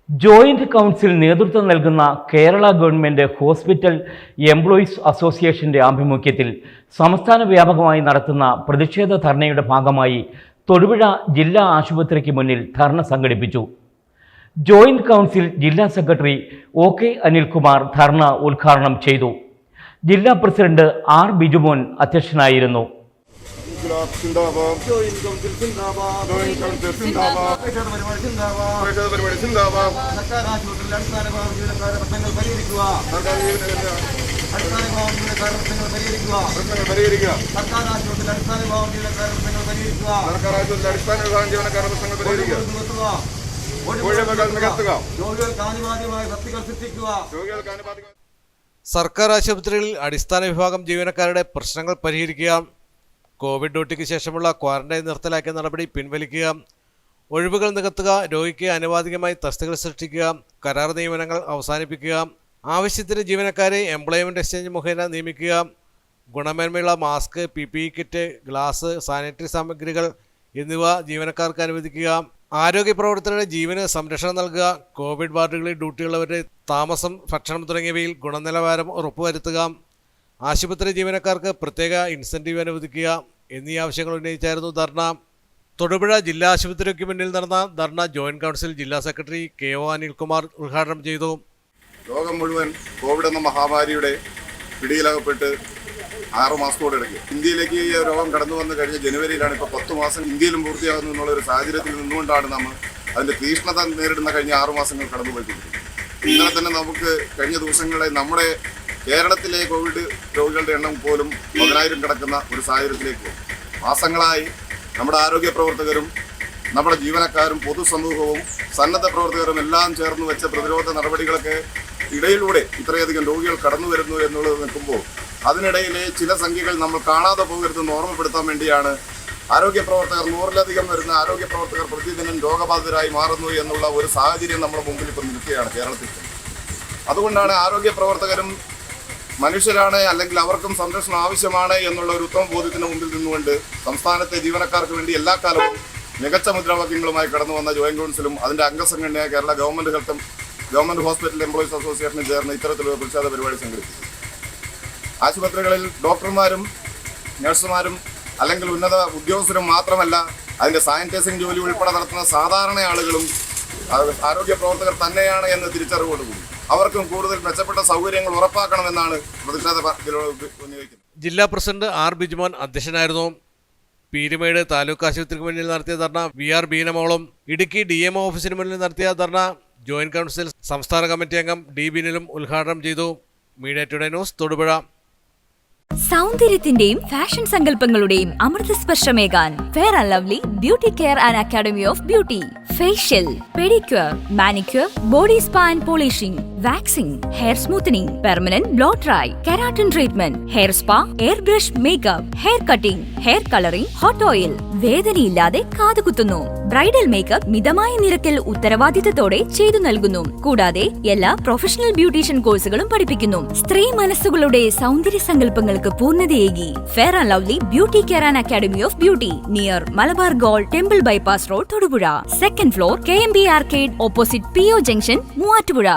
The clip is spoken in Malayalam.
ജോയിന്റ് കൗൺസിൽ നേതൃത്വം നൽകുന്ന കേരള ഗവൺമെന്റ് ഹോസ്പിറ്റൽ എംപ്ലോയീസ് അസോസിയേഷന്റെ ആഭിമുഖ്യത്തിൽ സംസ്ഥാന വ്യാപകമായി നടത്തുന്ന പ്രതിഷേധ ധർണയുടെ ഭാഗമായി തൊടുപുഴ ജില്ലാ ആശുപത്രിക്ക് മുന്നിൽ ധർണ സംഘടിപ്പിച്ചു. ജോയിന്റ് കൗൺസിൽ ജില്ലാ സെക്രട്ടറി OK അനിൽകുമാർ ധർണ ഉദ്ഘാടനം ചെയ്തു. ജില്ലാ പ്രസിഡന്റ് R ബിജുമോൻ അധ്യക്ഷനായിരുന്നു. സർക്കാർ ആശുപത്രികളിൽ അടിസ്ഥാന വിഭാഗം ജീവനക്കാരുടെ പ്രശ്നങ്ങൾ പരിഹരിക്കുക, കോവിഡ് ഡ്യൂട്ടിക്ക് ശേഷമുള്ള ക്വാറന്റൈൻ നിർത്തലാക്കിയ നടപടി പിൻവലിക്കുക, ഒഴിവുകൾ നികത്തുക, രോഗിക്ക് ആനുപാതികമായി തസ്തികകൾ സൃഷ്ടിക്കുക, കരാർ നിയമനങ്ങൾ അവസാനിപ്പിക്കുക, ആവശ്യത്തിന് ജീവനക്കാരെ എംപ്ലോയ്മെന്റ് എക്സ്ചേഞ്ച് മുഖേന നിയമിക്കുക, ഗുണമേന്മയുള്ള mask, PPE kit, glass, sanitary സാമഗ്രികൾ എന്നിവ ജീവനക്കാർക്ക് അനുവദിക്കുക, ആരോഗ്യ പ്രവർത്തകരുടെ ജീവന് സംരക്ഷണം നൽകുക, കോവിഡ് വാർഡുകളിൽ ഡ്യൂട്ടിയുള്ളവരുടെ താമസം, ഭക്ഷണം തുടങ്ങിയവയിൽ ഗുണനിലവാരം ഉറപ്പുവരുത്തുക, ആശുപത്രി ജീവനക്കാർക്ക് പ്രത്യേക ഇൻസെന്റീവ് അനുവദിക്കുക എന്നീ ആവശ്യങ്ങൾ ഉന്നയിച്ചായിരുന്നു ധർണ. തൊടുപുഴ ജില്ലാ ആശുപത്രിക്ക് മുന്നിൽ നടന്ന ധർണ ജോയിന്റ് കൗൺസിൽ ജില്ലാ സെക്രട്ടറി KO അനിൽകുമാർ ഉദ്ഘാടനം ചെയ്തു. ലോകം മുഴുവൻ കോവിഡ് എന്ന മഹാമാരിയുടെ പിടിയിലകപ്പെട്ട് 6 മാസത്തോടടുക്കും. ഇന്ത്യയിലേക്ക് ഈ രോഗം കടന്നു വന്ന് കഴിഞ്ഞ ജനുവരിയിലാണ്. ഇപ്പോൾ 10 മാസം ഇന്ത്യയിലും പൂർത്തിയാകുന്നു എന്നുള്ളൊരു സാഹചര്യത്തിൽ നിന്നുകൊണ്ടാണ് നമ്മൾ അതിൻ്റെ തീക്ഷ്ണത നേരിടുന്ന കഴിഞ്ഞ 6 മാസങ്ങൾ കടന്നുപോയിക്കൊണ്ടിരിക്കുന്നത്. ഇന്നലെ തന്നെ നമുക്ക് കഴിഞ്ഞ ദിവസങ്ങളെ നമ്മുടെ കേരളത്തിലെ കോവിഡ് രോഗികളുടെ എണ്ണം പോലും 10,000 കിടക്കുന്ന ഒരു സാഹചര്യത്തിലേക്ക് മാസങ്ങളായി നമ്മുടെ ആരോഗ്യ പ്രവർത്തകരും നമ്മുടെ ജീവനക്കാരും പൊതുസമൂഹവും സന്നദ്ധ പ്രവർത്തകരും എല്ലാം ചേർന്ന് വെച്ച പ്രതിരോധ നടപടികളൊക്കെ ഇടയിലൂടെ ഇത്രയധികം രോഗികൾ കടന്നു വരുന്നു എന്നുള്ളത് നിൽക്കുമ്പോൾ അതിനിടയിലെ ചില സംഖ്യകൾ നമ്മൾ കാണാതെ പോകരുതെന്ന് ഓർമ്മപ്പെടുത്താൻ വേണ്ടിയാണ് ആരോഗ്യ പ്രവർത്തകർ 100-ലധികം വരുന്ന ആരോഗ്യ പ്രവർത്തകർ പ്രതിദിനം രോഗബാധിതരായി മാറുന്നു എന്നുള്ള ഒരു സാഹചര്യം നമ്മുടെ മുമ്പിൽ ഇപ്പം നിൽക്കുകയാണ് കേരളത്തിൽ. അതുകൊണ്ടാണ് ആരോഗ്യ പ്രവർത്തകരും മനുഷ്യരാണ്, അല്ലെങ്കിൽ അവർക്കും സംരക്ഷണം ആവശ്യമാണ് എന്നുള്ള ഒരു ഉത്തമ ബോധ്യത്തിന് മുമ്പിൽ നിന്നുകൊണ്ട് സംസ്ഥാനത്തെ ജീവനക്കാർക്ക് വേണ്ടി എല്ലാ കാലവും മികച്ച മുദ്രാവാക്യങ്ങളുമായി കടന്നു വന്ന ജോയിന്റ് കൗൺസിലും അതിൻ്റെ അംഗസംഘടനയായ കേരള ഗവൺമെന്റ് ഹോസ്പിറ്റൽ എംപ്ലോയീസ് അസോസിയേഷനും ചേർന്ന് ഇത്തരത്തിലുള്ള പ്രതിഷേധ പരിപാടി സംഘടിപ്പിച്ചു. ആശുപത്രികളിൽ ഡോക്ടർമാരും നഴ്സുമാരും അല്ലെങ്കിൽ ഉന്നത ഉദ്യോഗസ്ഥരും മാത്രമല്ല, അതിൻ്റെ സാനിറ്റൈസിംഗ് ജോലി ഉൾപ്പെടെ നടത്തുന്ന സാധാരണ ആളുകളും ആരോഗ്യ പ്രവർത്തകർ തന്നെയാണ് എന്ന് തിരിച്ചറിവോടുകൂടി അവർക്കും കൂടുതൽ മെച്ചപ്പെട്ട സൗകര്യങ്ങൾ ഉറപ്പാക്കണമെന്നാണ് പ്രതിഷേധ ഉന്നയിക്കുന്നത്. ജില്ലാ പ്രസിഡന്റ് R ബിജുമോൻ അധ്യക്ഷനായിരുന്നു. പീരുമേട് താലൂക്ക് ആശുപത്രിക്ക് മുന്നിൽ നടത്തിയ ധർണ VR ബീനമോളും, ഇടുക്കി DMO ഓഫീസിന് മുന്നിൽ നടത്തിയ ധർണ ജോയിന്റ് കൗൺസിൽ സംസ്ഥാന കമ്മിറ്റി അംഗം D ബിനിലും ഉദ്ഘാടനം ചെയ്തു. Media today news Thodupuzha. സൗന്ദര്യത്തിന്റെയും ഫാഷൻ സങ്കല്പങ്ങളുടെയും അമൃതസ്പർശമേകാൻ fair and lovely beauty care and academy of beauty. Facial, pedicure, manicure, body spa and polishing, waxing, hair smoothening, permanent blow dry, keratin treatment, hair spa, air brush makeup, hair cutting, hair colouring, hot oil, വേദനയില്ലാതെ കാതുകുത്തുന്നു. ബ്രൈഡൽ മേക്കപ്പ് മിതമായ നിരക്കിൽ ഉത്തരവാദിത്തത്തോടെ ചെയ്തു നൽകുന്നു. കൂടാതെ എല്ലാ പ്രൊഫഷണൽ ബ്യൂട്ടീഷ്യൻ കോഴ്സുകളും പഠിപ്പിക്കുന്നു. സ്ത്രീ മനസ്സുകളുടെ സൗന്ദര്യ സങ്കല്പങ്ങൾക്ക് പൂർണ്ണതയേകി fair and lovely beauty care and academy of beauty, near Malabar gold temple bypass road, Thodupuzha. Second floor, KMB arcade, opposite PO junction, Muvattupuzha.